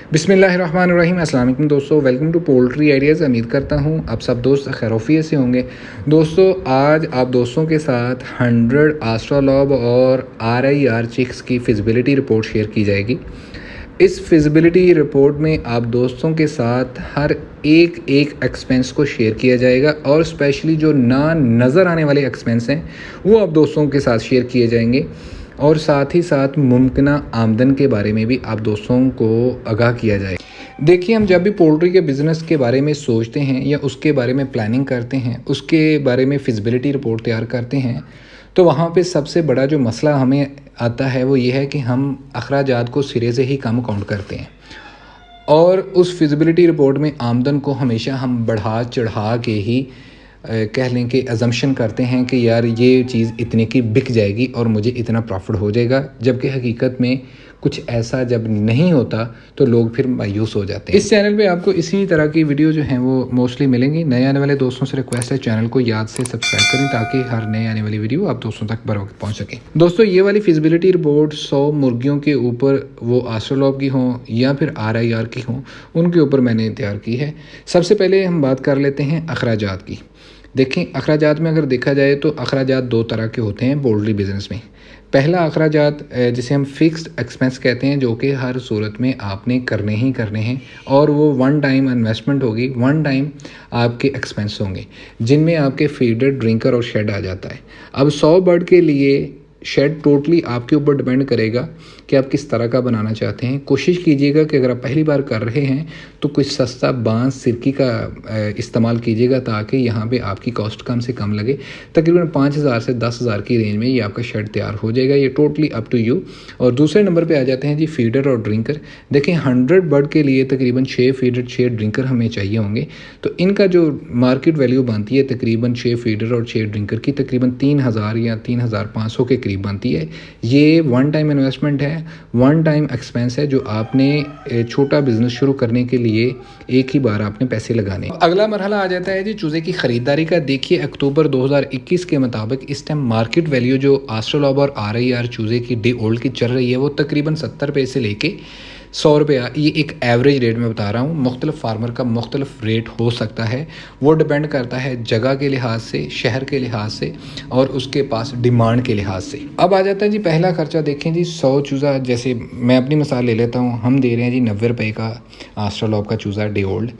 बिस्मिल्लाहिर्रहमानिर्रहीम। अस्सलाम वालेकुम दोस्तों, वेलकम टू पोल्ट्री आइडियाज़। उम्मीद करता हूँ आप सब दोस्त खैरियत से होंगे। दोस्तों आज आप दोस्तों के साथ 100 आस्ट्रोलॉब और RIR चिक्स की फिजिबिलिटी रिपोर्ट शेयर की जाएगी। इस फिजिबिलिटी रिपोर्ट में आप दोस्तों के साथ हर एक एक्सपेंस को शेयर किया जाएगा और स्पेशली जो ना नज़र आने वाले एक्सपेंस हैं वो आप दोस्तों के साथ शेयर किए जाएंगे और साथ ही साथ मुमकिना आमदन के बारे में भी आप दोस्तों को आगाह किया जाए। देखिए, हम जब भी पोल्ट्री के बिज़नेस के बारे में सोचते हैं या उसके बारे में प्लानिंग करते हैं, उसके बारे में फिजिबिलिटी रिपोर्ट तैयार करते हैं, तो वहाँ पे सबसे बड़ा जो मसला हमें आता है वो ये है कि हम अखराजात को सिरे से ही कम काउंट करते हैं और उस फिजिबिलिटी रिपोर्ट में आमदन को हमेशा हम बढ़ा चढ़ा के ही कह लें कि अजम्पशन करते हैं कि यार ये चीज़ इतने की बिक जाएगी और मुझे इतना प्रॉफिट हो जाएगा, जबकि हकीकत में कुछ ऐसा जब नहीं होता तो लोग फिर मायूस हो जाते हैं। इस चैनल पे आपको इसी तरह की वीडियो जो हैं वो मोस्टली मिलेंगी। नए आने वाले दोस्तों से रिक्वेस्ट है चैनल को याद से सब्सक्राइब करें ताकि हर नए आने वाली वीडियो आप दोस्तों तक बर वक्त पहुँच सके। दोस्तों ये वाली फिजिबिलिटी रिपोर्ट 100 मुर्गियों के ऊपर, वो आस्ट्रोलॉब की हों या फिर RIR की हों, उनके ऊपर मैंने तैयार की है। सबसे पहले हम बात कर लेते हैं अखराजात की। देखें, अखराजात में अगर देखा जाए तो अखराजात दो तरह के होते हैं पोल्ट्री बिज़नेस में। पहला अखराजात जिसे हम फिक्स्ड एक्सपेंस कहते हैं, जो कि हर सूरत में आपने करने ही करने हैं और वो वन टाइम इन्वेस्टमेंट होगी, वन टाइम आपके एक्सपेंस होंगे, जिनमें आपके फीडर, ड्रिंकर और शेड आ जाता है। अब 100 बर्ड के लिए शेड टोटली आपके ऊपर डिपेंड करेगा कि आप किस तरह का बनाना चाहते हैं। कोशिश कीजिएगा कि अगर आप पहली बार कर रहे हैं तो कुछ सस्ता बांस, सिरकी का इस्तेमाल कीजिएगा ताकि यहाँ पे आपकी कॉस्ट कम से कम लगे। तकरीबन 5,000 से 10,000 की रेंज में ये आपका शेड तैयार हो जाएगा। ये टोटली अप टू यू। और दूसरे नंबर पे आ जाते हैं जी फीडर और ड्रिंकर। देखें, 100 बर्ड के लिए तकरीबन 6 फीडर 6 ड्रिंकर हमें चाहिए होंगे। तो इनका जो मार्केट वैल्यू बनती है तकरीबन 6 फीडर और 6 ड्रिंकर की तकरीबन 3,000 या 3,500 के करीब बनती है। ये वन टाइम इन्वेस्टमेंट है, वन टाइम एक्सपेंस है जो आपने छोटा बिजनेस शुरू करने के लिए एक ही बार आपने पैसे लगाने। अगला मरहला आ जाता है जी चूज़े की ख़रीदारी का। देखिए, अक्टूबर 2021 के मुताबिक इस टाइम मार्केट वैल्यू जो आस्ट्रोलॉब और RIR चूज़े की डे ओल्ड की चल रही है वो तकरीबन 70 रुपये से लेके 100 रुपया। ये एक एवरेज रेट में बता रहा हूँ। मुख्तलिफ फार्मर का मुख्तलिफ रेट हो सकता है, वो डिपेंड करता है जगह के लिहाज से, शहर के लिहाज से और उसके पास डिमांड के लिहाज से। अब आ जाता है जी पहला खर्चा। देखें जी, 100 चूज़ा, जैसे मैं अपनी मिसाल ले लेता हूँ, हम दे रहे हैं जी 90 रुपये का आस्ट्रोलॉब का चूज़ा डे ओल्ड,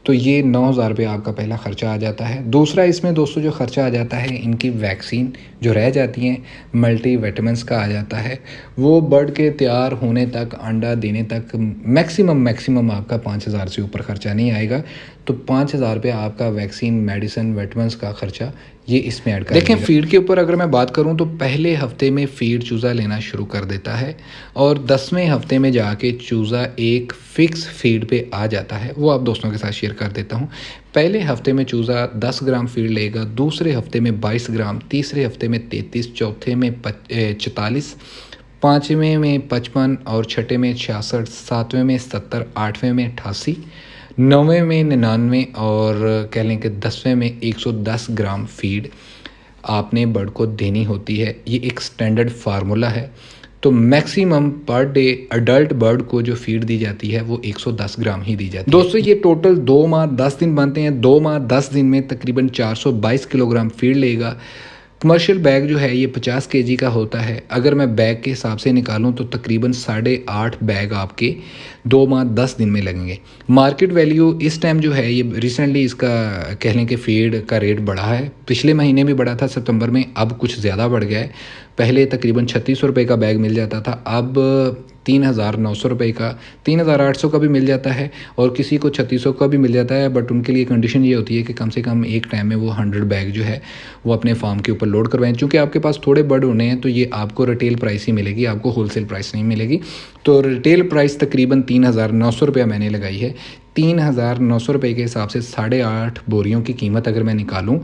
तो ये 9,000 रुपये आपका पहला ख़र्चा आ जाता है। दूसरा इसमें दोस्तों जो ख़र्चा आ जाता है, इनकी वैक्सीन जो रह जाती हैं, मल्टी विटामिन्स का आ जाता है। वो बर्ड के तैयार होने तक, अंडा देने तक मैक्सिमम आपका 5,000 से ऊपर ख़र्चा नहीं आएगा। तो 5,000 रुपये आपका वैक्सीन, मेडिसिन, विटामिन्स का ख़र्चा ये इसमें ऐड कर। देखें, फ़ीड के ऊपर अगर मैं बात करूं तो पहले हफ्ते में फ़ीड चूज़ा लेना शुरू कर देता है और 10वें हफ्ते में जाके चूज़ा एक फ़िक्स फ़ीड पे आ जाता है। वो आप दोस्तों के साथ शेयर कर देता हूं। पहले हफ्ते में चूज़ा 10 ग्राम फ़ीड लेगा, दूसरे हफ्ते में 22 ग्राम, तीसरे हफ्ते में 33, चौथे में 44, पाँचवें में 55 और छठे में 66, सातवें में 70, आठवें में 88, 9वें में 99 और कह लें कि 10वें में 110 ग्राम फीड आपने बर्ड को देनी होती है। ये एक स्टैंडर्ड फार्मूला है। तो maximum per day adult bird को जो फीड दी जाती है वो 110 ग्राम ही दी जाती है। दोस्तों ये टोटल 2 माह 10 दिन बनते हैं। 2 माह 10 दिन में तकरीबन 422 किलोग्राम फीड लेगा। कमर्शियल बैग जो है ये 50 kg का होता है। अगर मैं बैग के हिसाब से निकालूं तो तकरीबन 8.5 बैग आपके 2 माह 10 दिन में लगेंगे। मार्केट वैल्यू इस टाइम जो है, ये रिसेंटली इसका कह लें कि फीड का रेट बढ़ा है। पिछले महीने भी बढ़ा था सितंबर में, अब कुछ ज़्यादा बढ़ गया है। पहले तकरीबन 3600 रुपये का बैग मिल जाता था, अब 3,900 रुपये का, 3,800 का भी मिल जाता है और किसी को 3600 का भी मिल जाता है। बट उनके लिए कंडीशन ये होती है कि कम से कम एक टाइम में वो 100 बैग जो है वो अपने फार्म के ऊपर लोड करवाएं। चूँकि आपके पास थोड़े बर्ड होने हैं तो ये आपको रिटेल प्राइस ही मिलेगी, आपको होलसेल प्राइस नहीं मिलेगी। तो रिटेल प्राइस तकरीबन 3,900 रुपया मैंने लगाई है। 3,900 रुपये के हिसाब से 8.5 बोरियों की कीमत अगर मैं निकालूं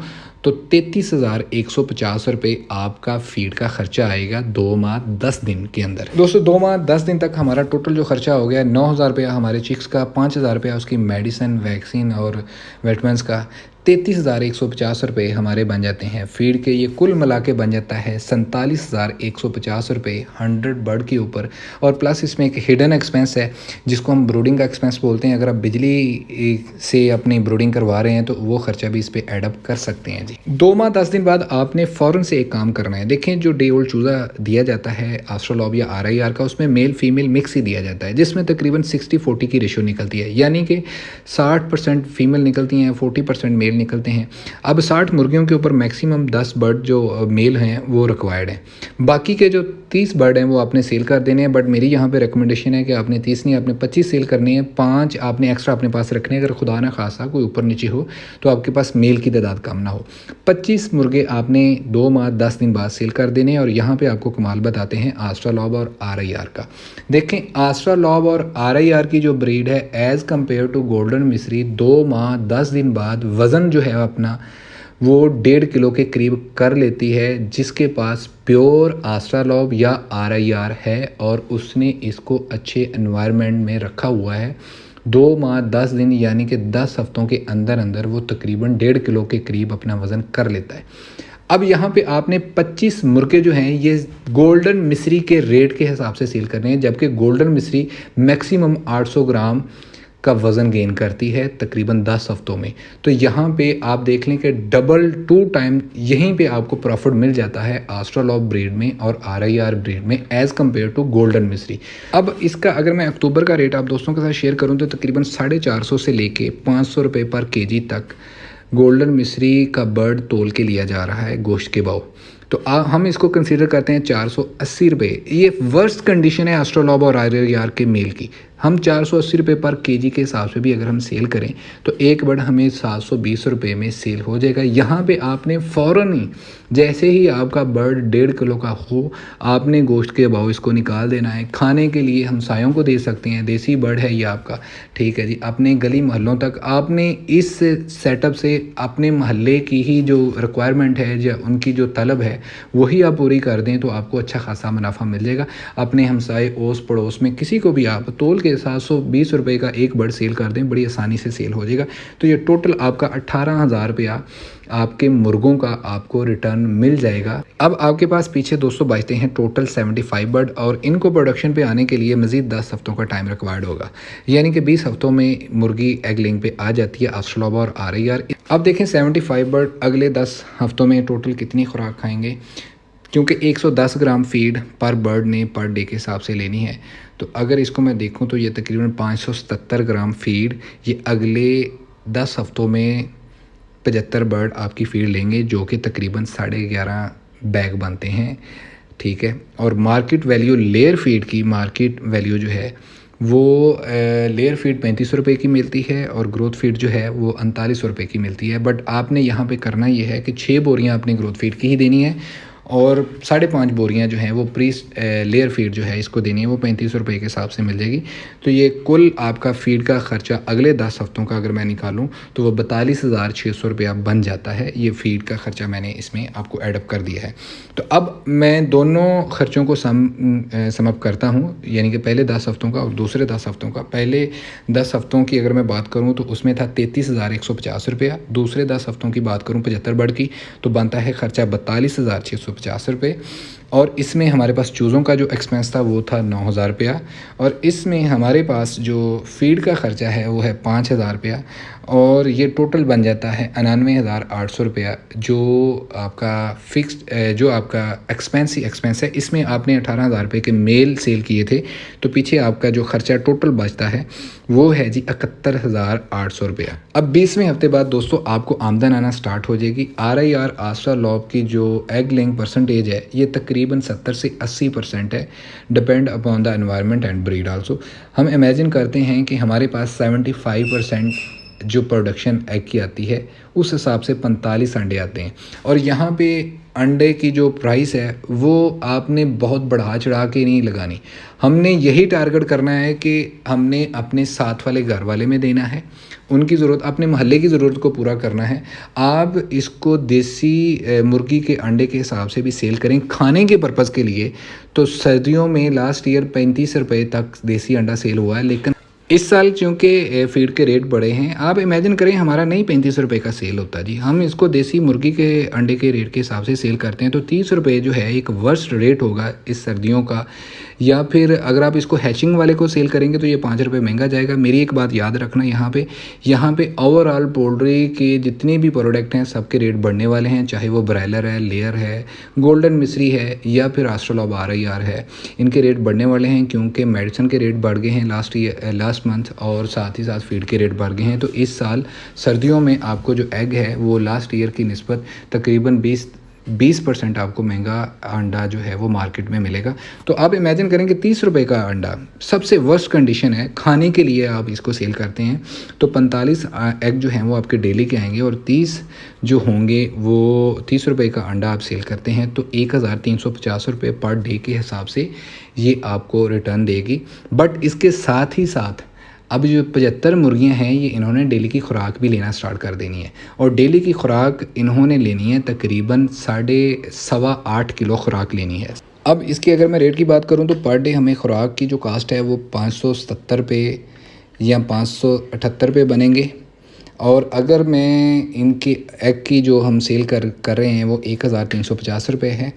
तो 33,150 रुपये आपका फीड का खर्चा आएगा 2 माह 10 दिन के अंदर। दोस्तों 2 माह 10 दिन तक हमारा टोटल जो खर्चा हो गया 9,000 रुपया हमारे चिक्स का, 5,000 रुपया उसकी मेडिसिन, वैक्सीन और विटामिन्स का, 33,150 रुपये हमारे बन जाते हैं फीड के। ये कुल मिला के बन जाता है 47,150 रुपये 100 बर्ड के ऊपर। और प्लस इसमें एक हिडन एक्सपेंस है जिसको हम ब्रूडिंग का एक्सपेंस बोलते हैं। अगर आप बिजली से अपनी ब्रूडिंग करवा रहे हैं तो वो खर्चा भी इस पर एडअप कर सकते हैं जी। 2 माह 10 दिन बाद आपने फ़ौरन से एक काम करना है। देखें, जो डे ओल्ड चूज़ा दिया जाता है एस्ट्रोलॉब या RIR का, उसमें मेल फीमेल मिक्स ही दिया जाता है, जिसमें तकरीबन 60-40 की रेशो निकलती है, यानी कि 60% फीमेल निकलती हैं, 40% मेल निकलते हैं। अब 60 मुर्गियों के ऊपर मैक्सिमम 10 बर्ड जो मेल हैं वो रिक्वायर्ड हैं। बाकी के जो 30 बर्ड हैं वो आपने सेल कर देने हैं। बट मेरी यहाँ पे रिकमेंडेशन है कि आपने 30 नहीं, आपने 25 सेल करनी है। 5 आपने एक्स्ट्रा अपने पास रखने हैं, अगर खुदा ना खासा कोई ऊपर नीचे हो तो आपके पास मेल की तादाद कम ना हो। 25 मुर्गे आपने 2 माह 10 दिन बाद सेल कर देने हैं। और यहाँ पे आपको कमाल बताते हैं एस्ट्रोलॉब और RIR का। देखें, एस्ट्रोलॉब और RIR की जो ब्रीड है एज़ कम्पेयर टू गोल्डन मिस्री, 2 माह 10 दिन बाद वज़न जो है अपना वो 1.5 किलो के करीब कर लेती है, जिसके पास प्योर एस्ट्रोलॉब या RIR है और उसने इसको अच्छे एनवायरनमेंट में रखा हुआ है। 2 माह 10 दिन यानी कि 10 हफ्तों के अंदर अंदर वो तकरीबन 1.5 किलो के करीब अपना वज़न कर लेता है। अब यहाँ पे आपने 25 मुर्गे जो हैं ये गोल्डन मिस्री के रेट के हिसाब से सेल करने हैं, जबकि गोल्डन मिस्री मैक्सिमम 800 ग्राम का वज़न गेन करती है तकरीबन 10 हफ्तों में। तो यहाँ पे आप देख लें कि डबल 2 टाइम यहीं पे आपको प्रॉफिट मिल जाता है एस्ट्रोलॉब ब्रीड में और RIR ब्रीड में एज़ कम्पेयर टू गोल्डन मिस्री। अब इसका अगर मैं अक्टूबर का रेट आप दोस्तों के साथ शेयर करूँ तो तकरीबन 450 से लेके 500 रुपये पर केजी तक गोल्डन मिस्री का बर्ड तोल के लिया जा रहा है गोश्त के भाव। तो हम इसको कंसीडर करते हैं 480 रुपये। ये वर्स्ट कंडीशन है एस्ट्रोलॉब और RIR के मेल की। हम 480 रुपये पर केजी के हिसाब से भी अगर हम सेल करें तो एक बर्ड हमें 720 रुपये में सेल हो जाएगा। यहाँ पे आपने फ़ौरन ही जैसे ही आपका बर्ड 1.5 किलो का हो, आपने गोश्त के भाव इसको निकाल देना है। खाने के लिए हमसायों को दे सकते हैं, देसी बर्ड है ये आपका, ठीक है जी। अपने गली मोहल्लों तक आपने इस सेटअप से अपने महल्ले की ही जो रिक्वायरमेंट है या उनकी जो तलब है वही आप पूरी कर दें तो आपको अच्छा खासा मुनाफा मिल जाएगा। अपने हमसाए ओस पड़ोस में किसी को भी आप तोल के 720 रुपये का एक बर्ड सेल कर दें, बड़ी आसानी से सेल हो जाएगा। तो ये टोटल आपका 18,000 रुपया आपके मुर्गों का आपको रिटर्न मिल जाएगा। अब आपके पास पीछे दोस्तों बचते हैं टोटल 75 बर्ड और इनको प्रोडक्शन पे आने के लिए मज़ीद 10 हफ्तों का टाइम रिक्वायर्ड होगा, यानी कि 20 हफ्तों में मुर्गी एग लेइंग पे आ जाती है एस्ट्रोलॉब और RIR। अब देखें 75 बर्ड अगले 10 हफ्तों में टोटल कितनी खुराक खाएंगे, क्योंकि 110 ग्राम फीड पर बर्ड ने पर डे के हिसाब से लेनी है। तो अगर इसको मैं देखूं तो ये तकरीबन 577 ग्राम फीड ये अगले 10 हफ्तों में 75 बर्ड आपकी फीड लेंगे, जो कि तकरीबन 11.5 बैग बनते हैं, ठीक है। और मार्केट वैल्यू लेयर फीड की मार्केट वैल्यू जो है वो लेयर फीड 35 रुपये की मिलती है और ग्रोथ फीड जो है वो 39 रुपये की मिलती है। बट आपने यहाँ पे करना ये है कि 6 बोरियाँ अपनी ग्रोथ फीड की ही देनी है और 5.5 बोरियाँ जो हैं वो प्री लेयर फीड जो है इसको देनी है, वो 35 रुपये के हिसाब से मिल जाएगी। तो ये कुल आपका फीड का ख़र्चा अगले 10 हफ्तों का अगर मैं निकालूँ तो वो 42,600 रुपया बन जाता है। ये फीड का ख़र्चा मैंने इसमें आपको एडअप कर दिया है। तो अब मैं दोनों ख़र्चों को समअप करता हूँ, यानी कि पहले 10 हफ्तों का और दूसरे 10 हफ्तों का। पहले 10 हफ्तों की अगर मैं बात करूँ तो उसमें था 33,150 रुपया। दूसरे 10 हफ्तों की बात करूँ 75 बर्ड की तो बनता है ख़र्चा 42,650 रुपये। और इसमें हमारे पास चूज़ों का जो एक्सपेंस था वो था 9,000 रुपया और इसमें हमारे पास जो फीड का ख़र्चा है वो है 5,000 रुपया और ये टोटल बन जाता है 99,800 रुपया, जो आपका फिक्स्ड जो आपका एक्सपेंस है। इसमें आपने 18,000 रुपये के मेल सेल किए थे तो पीछे आपका जो ख़र्चा टोटल बचता है वो है जी 71,800 रुपया। अब 20वें हफ्ते बाद दोस्तों आपको आमदन आना स्टार्ट हो जाएगी। RIR एस्ट्रोलॉब की जो एग लेइंग परसेंटेज है ये तकरीबन 70 से 80% है, depend upon the environment and breed also. हम इमेजिन करते हैं कि हमारे पास 75% जो प्रोडक्शन एग की आती है उस हिसाब से 45 अंडे आते हैं और यहाँ पे अंडे की जो प्राइस है वो आपने बहुत बढ़ा चढ़ा के नहीं लगानी। हमने यही टारगेट करना है कि हमने अपने साथ वाले घर वाले में देना है, उनकी ज़रूरत, अपने मोहल्ले की ज़रूरत को पूरा करना है। आप इसको देसी मुर्गी के अंडे के हिसाब से भी सेल करें खाने के पर्पज़ के लिए तो सर्दियों में लास्ट ईयर 35 रुपये तक देसी अंडा सेल हुआ है, लेकिन इस साल चूँकि फ़ीड के रेट बढ़े हैं, आप इमेजिन करें हमारा नहीं 35 रुपए का सेल होता जी, हम इसको देसी मुर्गी के अंडे के रेट के हिसाब से सेल करते हैं, तो 30 रुपए जो है एक वर्स्ट रेट होगा इस सर्दियों का। या फिर अगर आप इसको हैचिंग वाले को सेल करेंगे तो ये 5 रुपए महंगा जाएगा। मेरी एक बात याद रखना यहाँ पे ओवरऑल पोल्ट्री के जितने भी प्रोडक्ट हैं सबके रेट बढ़ने वाले हैं, चाहे वो ब्रायलर है, लेयर है, गोल्डन मिस्री है या फिर आस्ट्रोलॉब RIR है। इनके रेट बढ़ने वाले हैं क्योंकि मेडिसिन के रेट बढ़ गए हैं लास्ट मंथ, और साथ ही साथ फीड के रेट बढ़ गए हैं। तो इस साल सर्दियों में आपको जो एग है वो लास्ट ईयर की निस्बत तकरीबन 20% आपको महंगा अंडा जो है वो मार्केट में मिलेगा। तो आप इमेजिन करें कि 30 रुपए का अंडा सबसे वर्स्ट कंडीशन है, खाने के लिए आप इसको सेल करते हैं तो 45 एग जो हैं वो आपके डेली के आएंगे, और 30 जो होंगे वो 30 रुपए का अंडा आप सेल करते हैं तो 1350 रुपये पर डे के हिसाब से ये आपको रिटर्न देगी। बट इसके साथ ही साथ अब जो 75 मुर्गियाँ हैं ये इन्होंने डेली की खुराक भी लेना स्टार्ट कर देनी है, और डेली की खुराक इन्होंने लेनी है तकरीबन 8.5 किलो खुराक लेनी है। अब इसकी अगर मैं रेट की बात करूं तो पर डे हमें खुराक की जो कास्ट है वो 570 रुपये या 578 रुपये बनेंगे, और अगर मैं इनके एग की जो हम सेल कर रहे हैं वो 1350 रुपये है।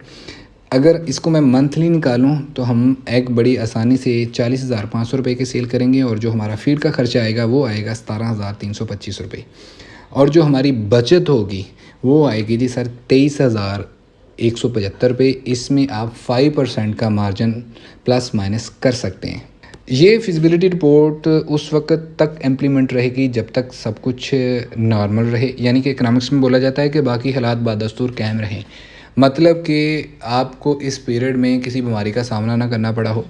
अगर इसको मैं मंथली निकालूं तो हम एग बड़ी आसानी से 40,500 रुपये के सेल करेंगे, और जो हमारा फीड का खर्चा आएगा वो आएगा 17,325 रुपये, और जो हमारी बचत होगी वो आएगी जी सर 23,175 रुपये। इसमें आप 5% का मार्जिन प्लस माइनस कर सकते हैं। ये फिजिबिलिटी रिपोर्ट उस वक्त तक इम्प्लीमेंट रहेगी जब तक सब कुछ नॉर्मल रहे, यानी कि इकनॉमिक्स में बोला जाता है कि बाकी हालात बादस्तूर कायम रहें। मतलब कि आपको इस पीरियड में किसी बीमारी का सामना ना करना पड़ा हो,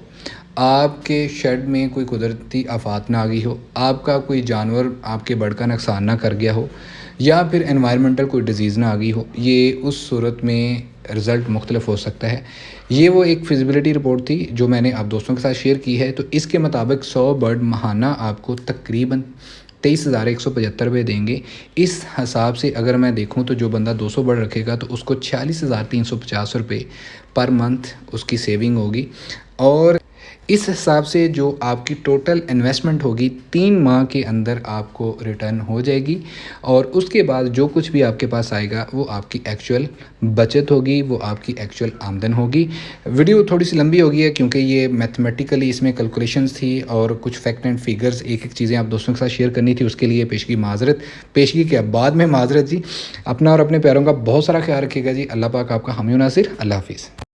आपके शेड में कोई कुदरती आफात ना आ गई हो, आपका कोई जानवर आपके बर्ड का नुकसान ना कर गया हो, या फिर एनवायरमेंटल कोई डिज़ीज़ ना आ गई हो। ये उस सूरत में रिज़ल्ट मुख्तलिफ हो सकता है। ये वो एक फिजिबिलिटी रिपोर्ट थी जो मैंने आप दोस्तों के साथ शेयर की है। तो इसके मुताबिक 100 बर्ड माहाना आपको तकरीबन 23,175 रुपये देंगे। इस हिसाब से अगर मैं देखूं तो जो बंदा 200 बर्ड रखेगा तो उसको 46,350 रुपये पर मंथ उसकी सेविंग होगी, और इस हिसाब से जो आपकी टोटल इन्वेस्टमेंट होगी 3 माह के अंदर आपको रिटर्न हो जाएगी, और उसके बाद जो कुछ भी आपके पास आएगा वो आपकी एक्चुअल बचत होगी, वो आपकी एक्चुअल आमदन होगी। वीडियो थोड़ी सी लंबी हो गई है क्योंकि ये मैथमेटिकली इसमें कैलकुलेशंस थी और कुछ फैक्ट एंड फिगर्स एक चीज़ें आप दोस्तों के साथ शेयर करनी थी, उसके लिए पेशगी के बाद में माजरत जी। अपना और अपने प्यारों का बहुत सारा ख्याल रखिएगा जी। अल्लाह पाक आपका हामी नासिर। अल्लाह हाफिज़।